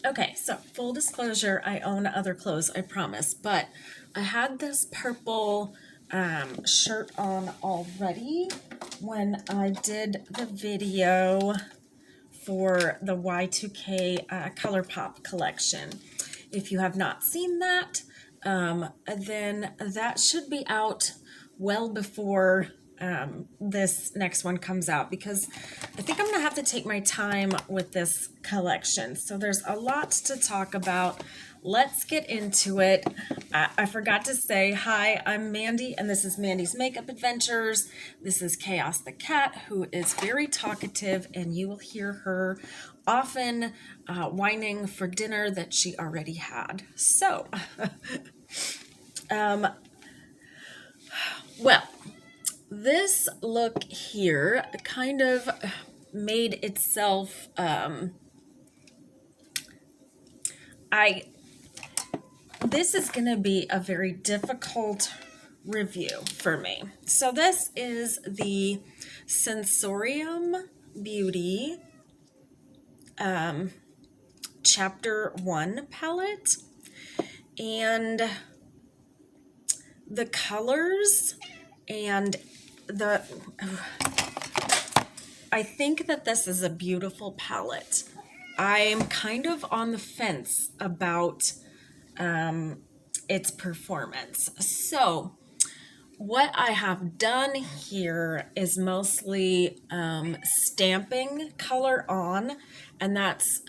Okay, so full disclosure, I own other clothes, I promise, but I had this purple shirt on already when I did the video for the Y2K ColourPop collection. If you have not seen that, then that should be out well before this next one comes out, because I think I'm gonna have to take my time with this collection. So there's a lot to talk about. Let's get into it. I forgot to say hi, I'm Mandy, and this is Mandy's Makeup Adventures. This is Chaos the cat, who is very talkative, and you will hear her often whining for dinner that she already had. So, well, this look here kind of made itself, this is going to be a very difficult review for me. So this is the Sensorium Beauty Chapter 1 palette, and the colors and I think that this is a beautiful palette. I'm kind of on the fence about its performance. So what I have done here is mostly stamping color on, and that's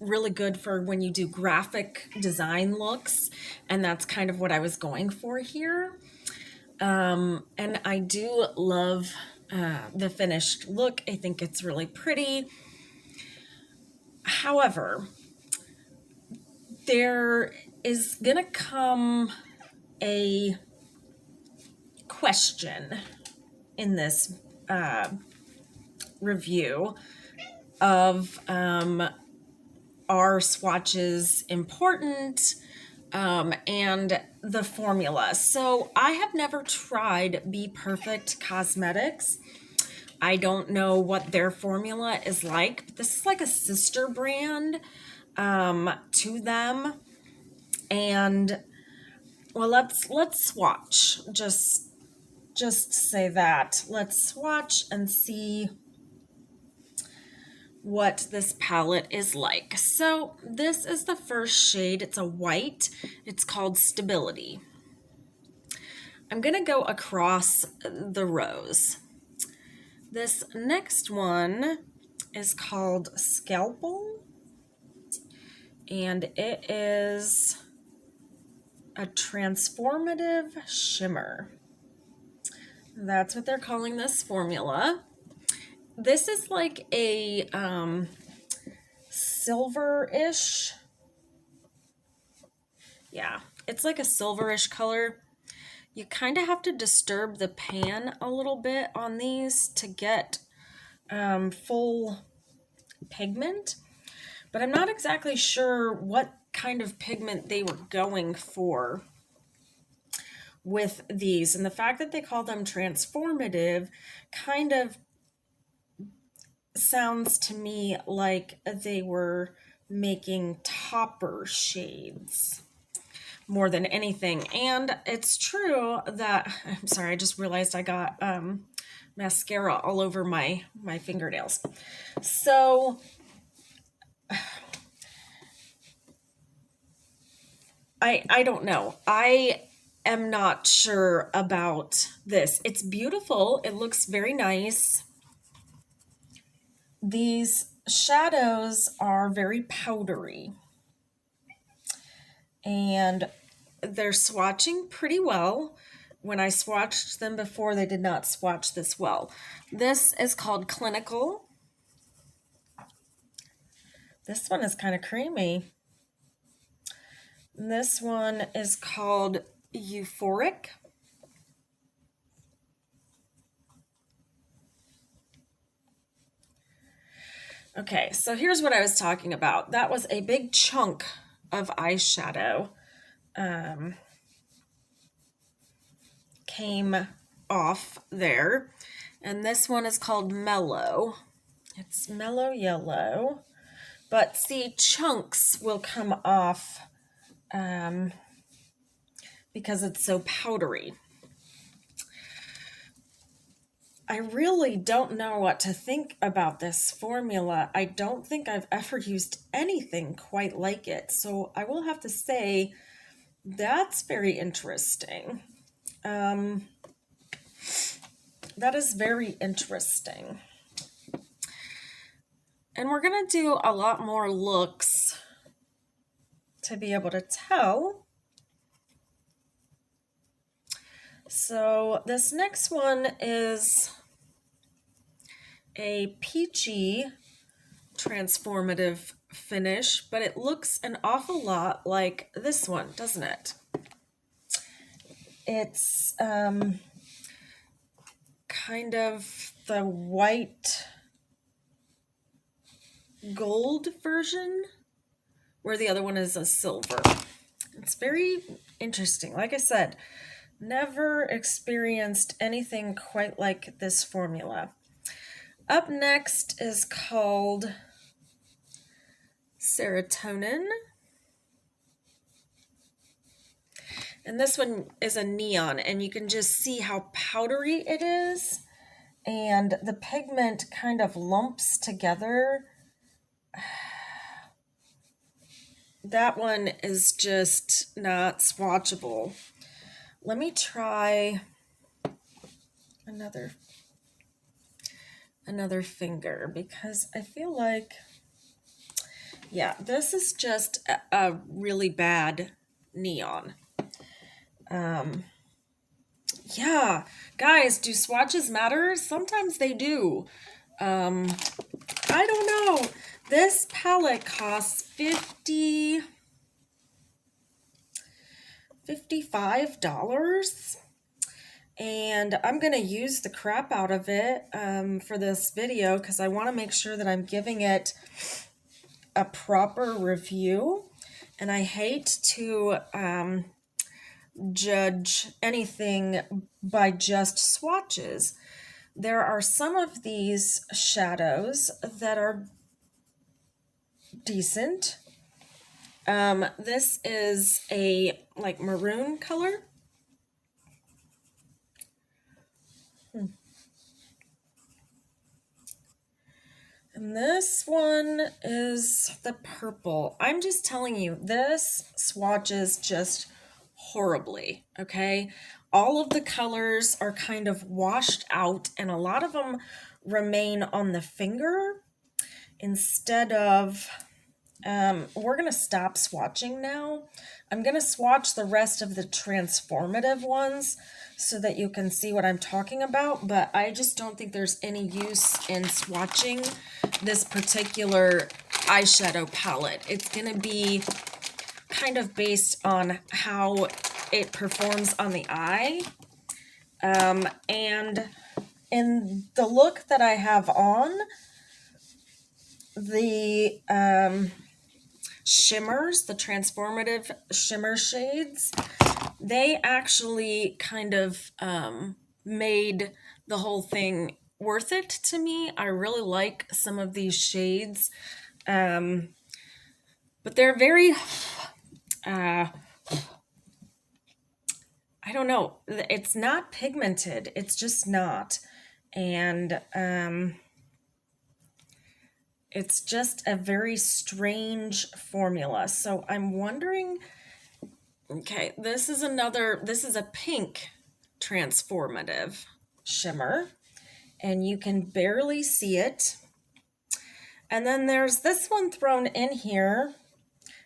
really good for when you do graphic design looks, and that's kind of what I was going for here. And I do love the finished look. I think it's really pretty. However, there is gonna come a question in this review of are swatches important, and the formula. So I have never tried Be Perfect Cosmetics. I don't know what their formula is like, but this is like a sister brand to them. And well, let's swatch. Just say that. Let's swatch and see what this palette is like. So this is the first shade. It's a white. It's called Stability. I'm gonna go across the rows. This next one is called Scalpel, and it is a transformative shimmer. That's what they're calling this formula. This is like a silver-ish. Yeah, it's like a silverish color. You kind of have to disturb the pan a little bit on these to get full pigment, but I'm not exactly sure what kind of pigment they were going for with these. And the fact that they call them transformative kind of sounds to me like they were making topper shades more than anything. And it's true that, I'm sorry, I just realized I got mascara all over my fingernails. So I don't know. I am not sure about this. It's beautiful. It looks very nice. These shadows are very powdery, and they're swatching pretty well. When I swatched them before, they did not swatch this well. This is called Clinical. This one is kind of creamy. This one is called Euphoric. Okay, so here's what I was talking about. That was a big chunk of eyeshadow came off there. And this one is called Mellow. It's Mellow Yellow. But see, chunks will come off because it's so powdery. I really don't know what to think about this formula. I don't think I've ever used anything quite like it. So I will have to say that's very interesting. That is very interesting. And we're going to do a lot more looks to be able to tell. So this next one is a peachy transformative finish, but it looks an awful lot like this one, doesn't it? It's kind of the white gold version, where the other one is a silver. It's very interesting. Like I said, never experienced anything quite like this formula. Up next is called Serotonin. And this one is a neon, and you can just see how powdery it is. And the pigment kind of lumps together. That one is just not swatchable. Let me try another finger, because I feel like, yeah, this is just a really bad neon. Yeah, guys, do swatches matter? Sometimes they do. I don't know. This palette costs $55. And I'm going to use the crap out of it for this video, because I want to make sure that I'm giving it a proper review. And I hate to judge anything by just swatches. There are some of these shadows that are decent. This is a like maroon color. And this one is the purple. I'm just telling you, this swatches just horribly, okay? All of the colors are kind of washed out, and a lot of them remain on the finger instead of... we're going to stop swatching now. I'm going to swatch the rest of the transformative ones so that you can see what I'm talking about, but I just don't think there's any use in swatching this particular eyeshadow palette. It's going to be kind of based on how it performs on the eye. And in the look that I have on, the shimmers, the transformative shimmer shades, they actually kind of made the whole thing worth it to me. I really like some of these shades, but they're very, I don't know, it's not pigmented, it's just not, and it's just a very strange formula. So I'm wondering, okay, this is a pink transformative shimmer, and you can barely see it. And then there's this one thrown in here,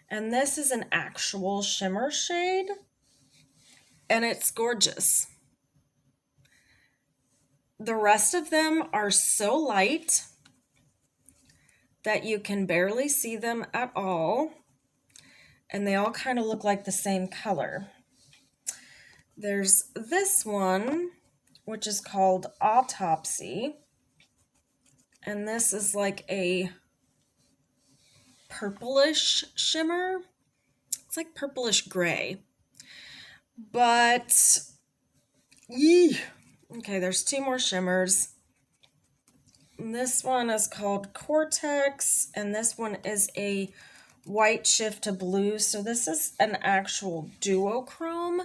and this is an actual shimmer shade, and it's gorgeous. The rest of them are so light that you can barely see them at all, and they all kind of look like the same color. There's this one, which is called Autopsy, and this is like a purplish shimmer. It's like purplish gray, but okay, there's two more shimmers. This one is called Cortex, and this one is a white shift to blue. So this is an actual duochrome.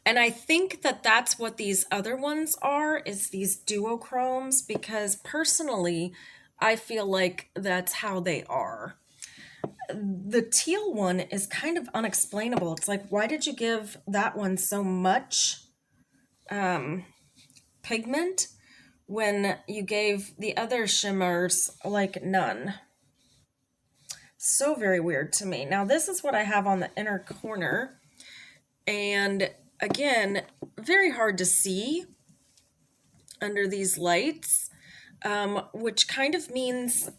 And I think that that's what these other ones are, is these duochromes, because personally, I feel like that's how they are. The teal one is kind of unexplainable. It's like, why did you give that one so much pigment when you gave the other shimmers like none? So very weird to me. Now this is what I have on the inner corner, and again, very hard to see under these lights, which kind of means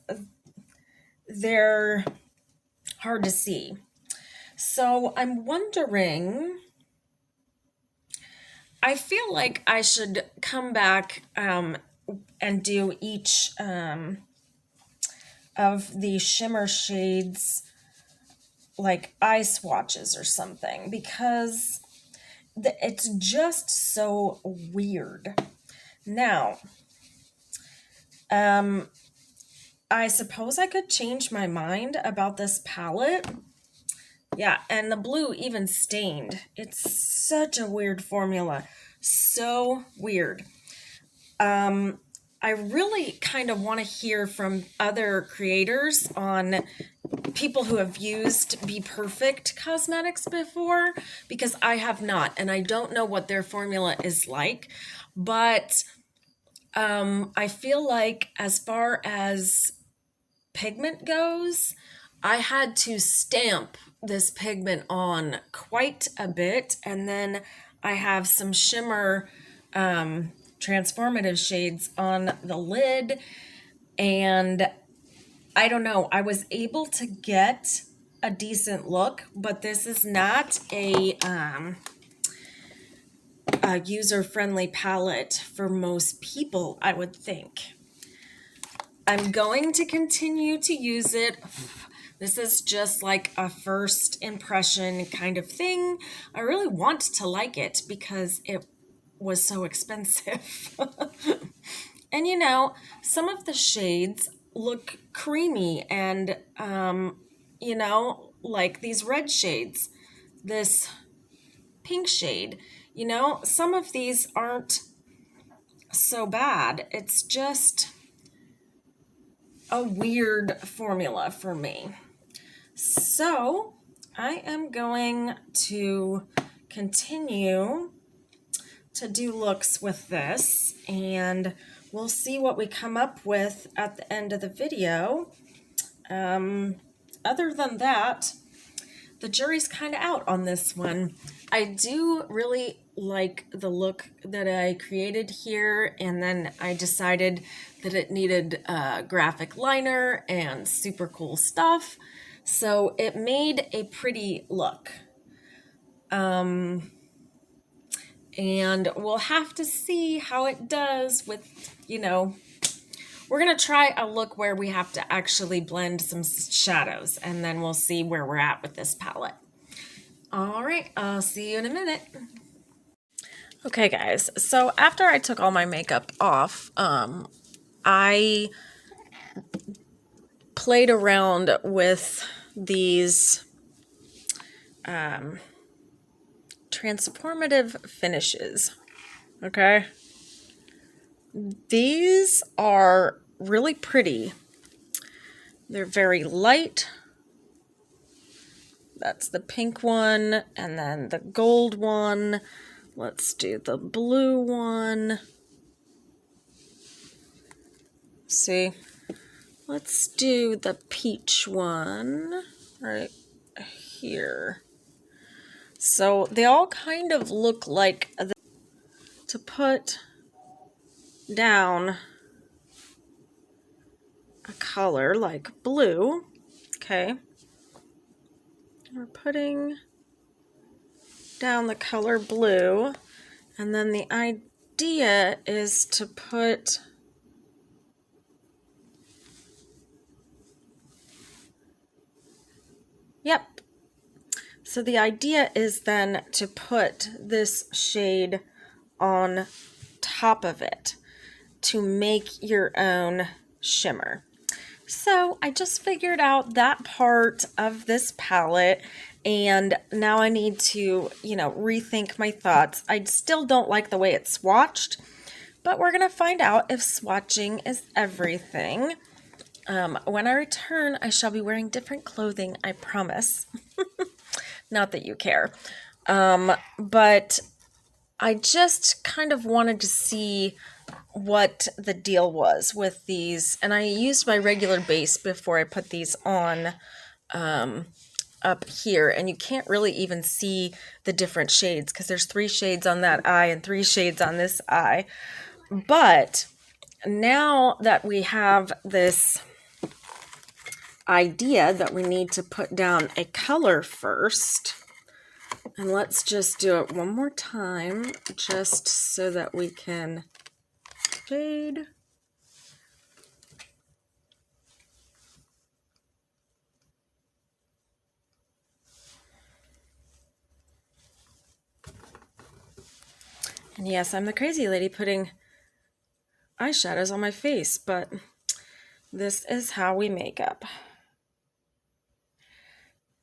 they're hard to see. So I'm wondering, I feel like I should come back and do each of the shimmer shades like eye swatches or something, because it's just so weird. Now, I suppose I could change my mind about this palette. Yeah, and the blue even stained. It's such a weird formula. So weird. I really kind of want to hear from other creators on people who have used Be Perfect cosmetics before, because I have not, and I don't know what their formula is like. But I feel like as far as pigment goes, I had to stamp this pigment on quite a bit, and then I have some shimmer transformative shades on the lid, and I don't know, I was able to get a decent look, but this is not a user-friendly palette for most people, I would think. I'm going to continue to use it. This is just like a first impression kind of thing. I really want to like it because it was so expensive. And you know, some of the shades look creamy and, you know, like these red shades, this pink shade, you know, some of these aren't so bad. It's just a weird formula for me. So I am going to continue to do looks with this, and we'll see what we come up with at the end of the video. Other than that, the jury's kind of out on this one. I do really like the look that I created here, and then I decided that it needed a graphic liner and super cool stuff, so it made a pretty look. And we'll have to see how it does with, you know, we're going to try a look where we have to actually blend some shadows, and then we'll see where we're at with this palette. All right, I'll see you in a minute. Okay, guys, so after I took all my makeup off, I played around with these transformative finishes, okay? These are really pretty. They're very light. That's the pink one, and then the gold one. Let's do the blue one. See? Let's do the peach one right here. So they all kind of look like to put down a color like blue. Okay. We're putting down the color blue, and then the idea is to put so the idea is then to put this shade on top of it. to make your own shimmer. So I just figured out that part of this palette, and now I need to, rethink my thoughts. I still don't like the way it's swatched, but we're going to find out if swatching is everything. When I return, I shall be wearing different clothing, I promise. Not that you care. But I just kind of wanted to see what the deal was with these, and I used my regular base before I put these on up here, and you can't really even see the different shades because there's 3 shades on that eye and 3 shades on this eye. But now that we have this idea that we need to put down a color first, and let's just do it one more time just so that we can shade. And yes, I'm the crazy lady putting eyeshadows on my face, but this is how we make up.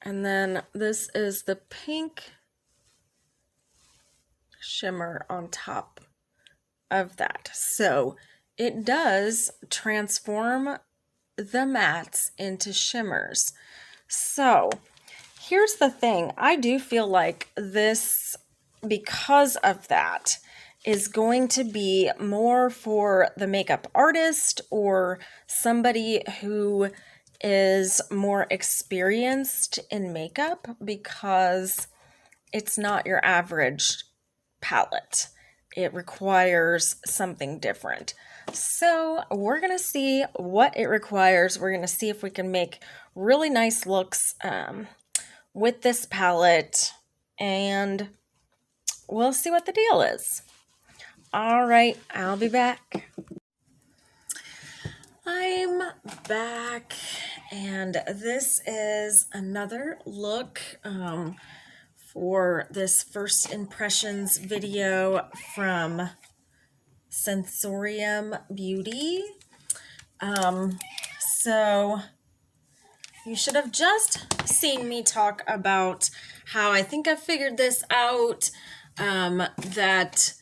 And then this is the pink shimmer on top of that. So it does transform the mattes into shimmers. So here's the thing. I do feel like this, because of that, is going to be more for the makeup artist or somebody who is more experienced in makeup, because it's not your average palette. It requires something different. So we're going to see what it requires. We're going to see if we can make really nice looks with this palette, and we'll see what the deal is. All right, I'll be back. I'm back, and this is another look for this first impressions video from Sensorium Beauty. So you should have just seen me talk about how I think I figured this out, that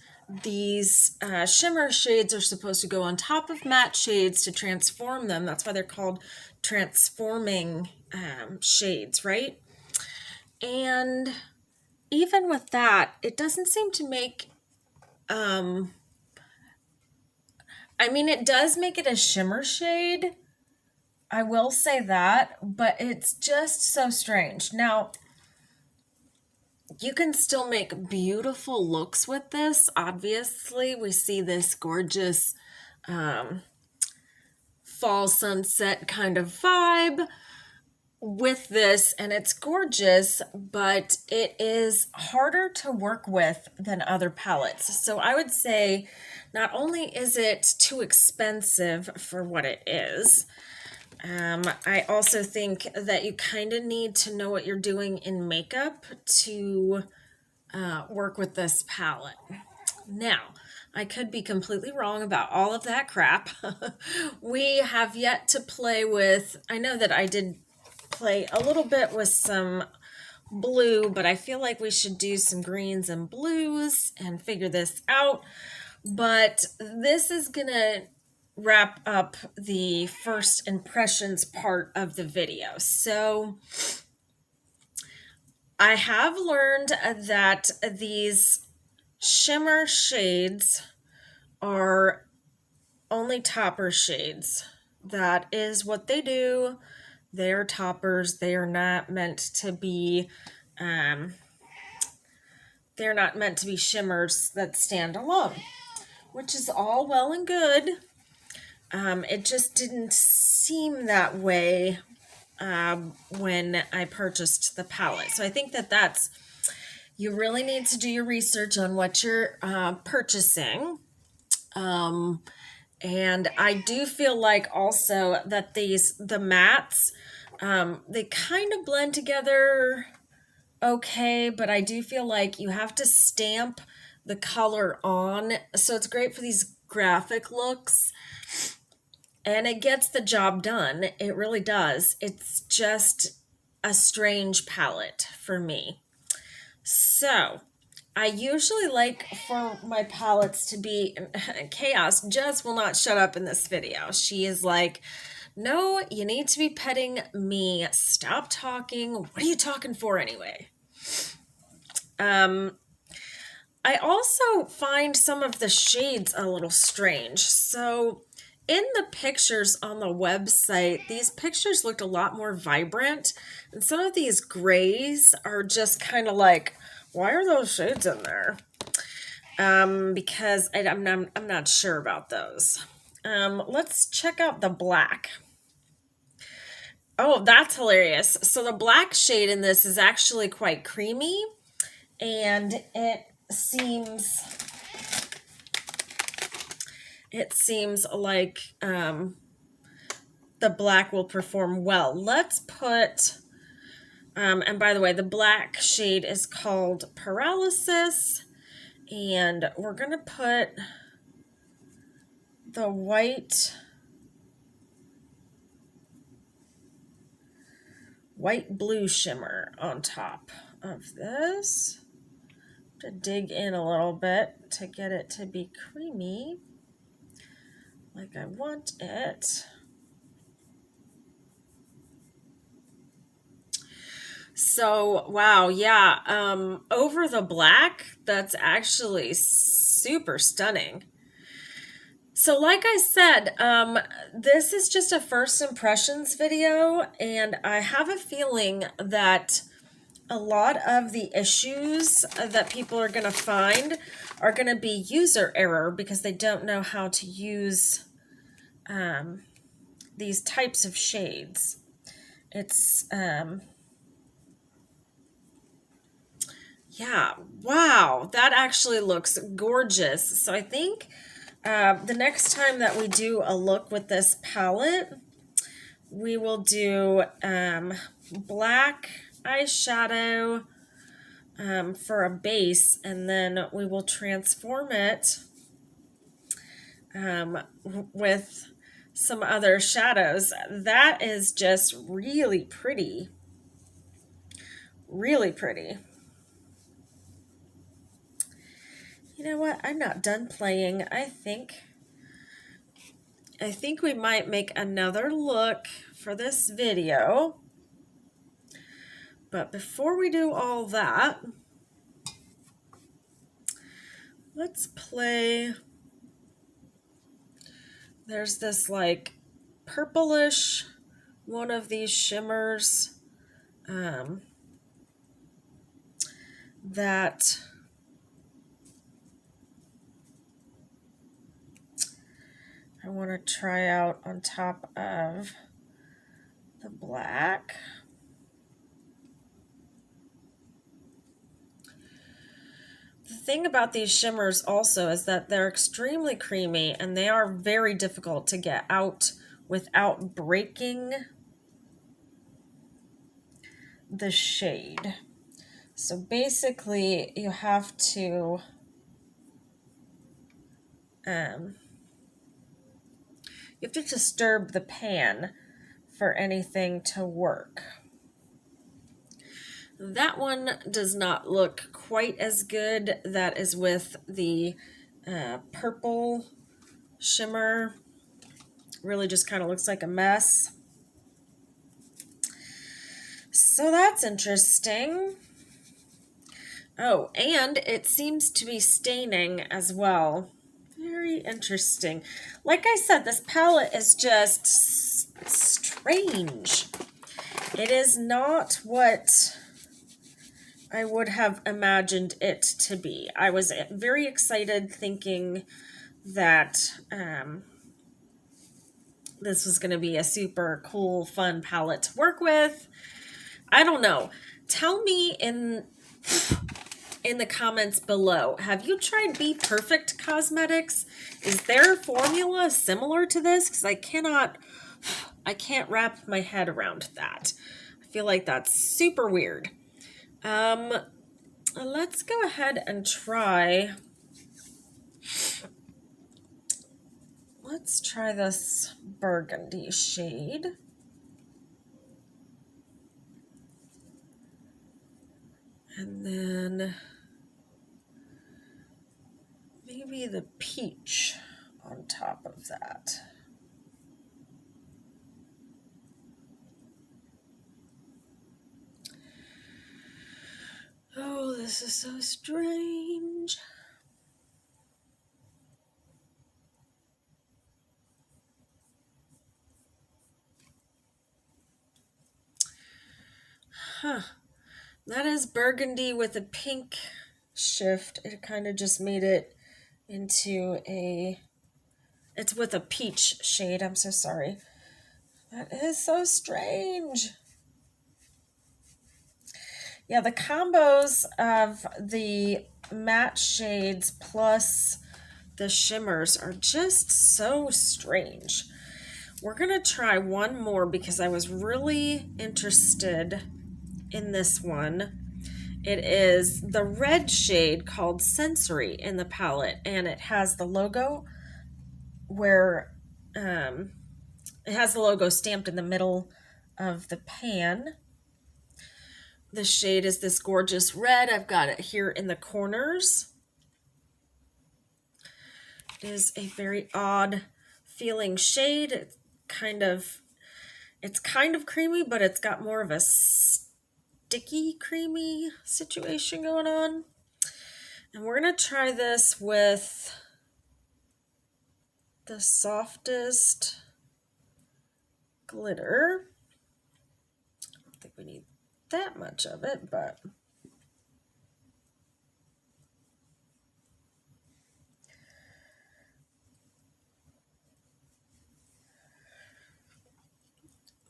these shimmer shades are supposed to go on top of matte shades to transform them. That's why they're called transforming shades, right? And even with that, it doesn't seem to make, it does make it a shimmer shade. I will say that, but it's just so strange. Now, you can still make beautiful looks with this. Obviously, we see this gorgeous fall sunset kind of vibe with this, and it's gorgeous, but it is harder to work with than other palettes. So I would say not only is it too expensive for what it is, I also think that you kind of need to know what you're doing in makeup to work with this palette. Now, I could be completely wrong about all of that crap. We have yet to play with, I know that I did play a little bit with some blue, but I feel like we should do some greens and blues and figure this out. But this is gonna wrap up the first impressions part of the video. So I have learned that these shimmer shades are only topper shades. That is what they do. They're toppers. They are not meant to be shimmers that stand alone, which is all well and good. It just didn't seem that way when I purchased the palette. So I think that you really need to do your research on what you're purchasing. And I do feel like also that the mattes, they kind of blend together okay, but I do feel like you have to stamp the color on. So it's great for these graphic looks, and it gets the job done. It really does. It's just a strange palette for me. So I usually like for my palettes to be chaos. Jess will not shut up in this video. She is like, no, you need to be petting me. Stop talking. What are you talking for anyway? I also find some of the shades a little strange. So in the pictures on the website, these pictures looked a lot more vibrant. And some of these grays are just kind of like, why are those shades in there? Because I'm not sure about those. Let's check out the black. Oh, that's hilarious. So the black shade in this is actually quite creamy, and it seems like the black will perform well. Let's put, and by the way, the black shade is called Paralysis, and we're going to put the white blue shimmer on top of this. To dig in a little bit to get it to be creamy like I want it. So, wow, yeah, over the black, that's actually super stunning. So like I said, this is just a first impressions video, and I have a feeling that a lot of the issues that people are going to find are going to be user error because they don't know how to use these types of shades. It's, yeah, wow, that actually looks gorgeous. So I think the next time that we do a look with this palette, we will do black eyeshadow for a base, and then we will transform it with some other shadows. That is just really pretty. Really pretty. You know what? I'm not done playing. I think we might make another look for this video. But before we do all that, let's play. There's this like purplish one of these shimmers that I want to try out on top of the black. The thing about these shimmers also is that they're extremely creamy, and they are very difficult to get out without breaking the shade. So basically you have to disturb the pan for anything to work. That one does not look quite as good. That is with the purple shimmer. Really just kind of looks like a mess. So that's interesting. Oh, and it seems to be staining as well. Very interesting. Like I said, this palette is just strange. It is not what I would have imagined it to be. I was very excited thinking that this was going to be a super cool, fun palette to work with. I don't know. Tell me in the comments below, have you tried Be Perfect Cosmetics? Is their formula similar to this? Because I can't wrap my head around that. I feel like that's super weird. Let's go ahead and try let's try this burgundy shade. And then maybe the peach on top of that. Oh, this is so strange. Huh. That is burgundy with a pink shift. It kind of just made it into a... It's with a peach shade. I'm so sorry. That is so strange. Yeah, the combos of the matte shades plus the shimmers are just so strange. We're going to try one more because I was really interested in this one. It is the red shade called Sensory in the palette, and it has the logo where it has the logo stamped in the middle of the pan. The shade is this gorgeous red. I've got it here in the corners. It is a very odd feeling shade. It's kind of creamy, but it's got more of a sticky, creamy situation going on. And we're going to try this with the softest glitter. I don't think we need that much of it, but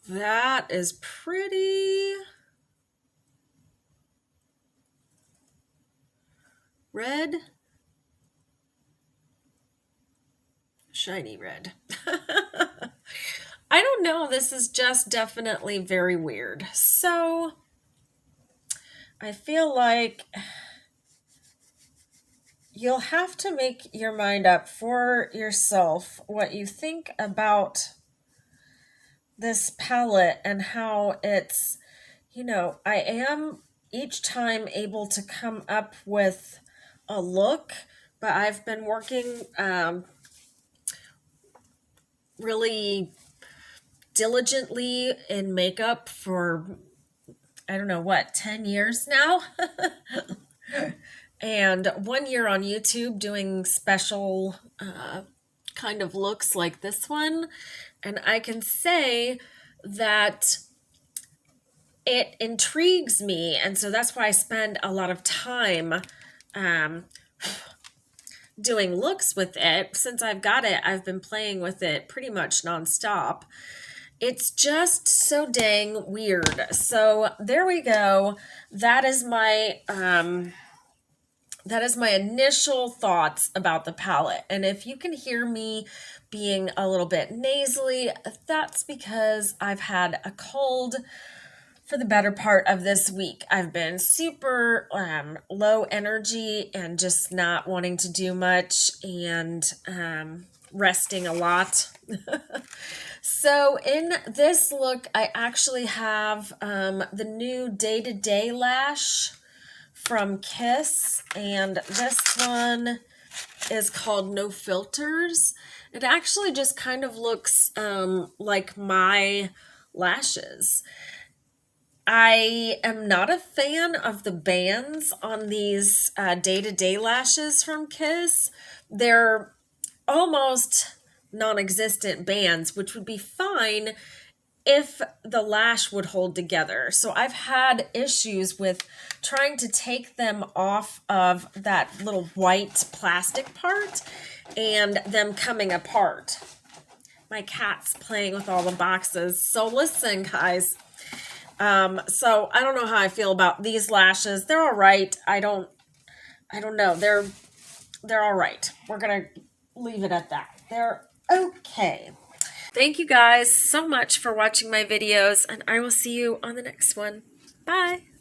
that is pretty red, shiny red. I don't know, this is just definitely very weird. So I feel like you'll have to make your mind up for yourself what you think about this palette and how it's, I am each time able to come up with a look, but I've been working really diligently in makeup for, I don't know what, 10 years now? And 1 year on YouTube doing special kind of looks like this one. And I can say that it intrigues me. And so that's why I spend a lot of time doing looks with it. Since I've got it, I've been playing with it pretty much nonstop. It's just so dang weird. So there we go. That is my initial thoughts about the palette. And if you can hear me being a little bit nasally, that's because I've had a cold for the better part of this week. I've been super low energy and just not wanting to do much and resting a lot. So in this look, I actually have the new Day-to-Day lash from Kiss, and this one is called No Filters. It actually just kind of looks like my lashes. I am not a fan of the bands on these Day-to-Day lashes from Kiss. They're almost non-existent bands, which would be fine if the lash would hold together. So I've had issues with trying to take them off of that little white plastic part and them coming apart. My cat's playing with all the boxes. So listen, guys. So I don't know how I feel about these lashes. They're all right. I don't know. They're all right. We're going to leave it at that. They're okay. Thank you guys so much for watching my videos, and I will see you on the next one. Bye.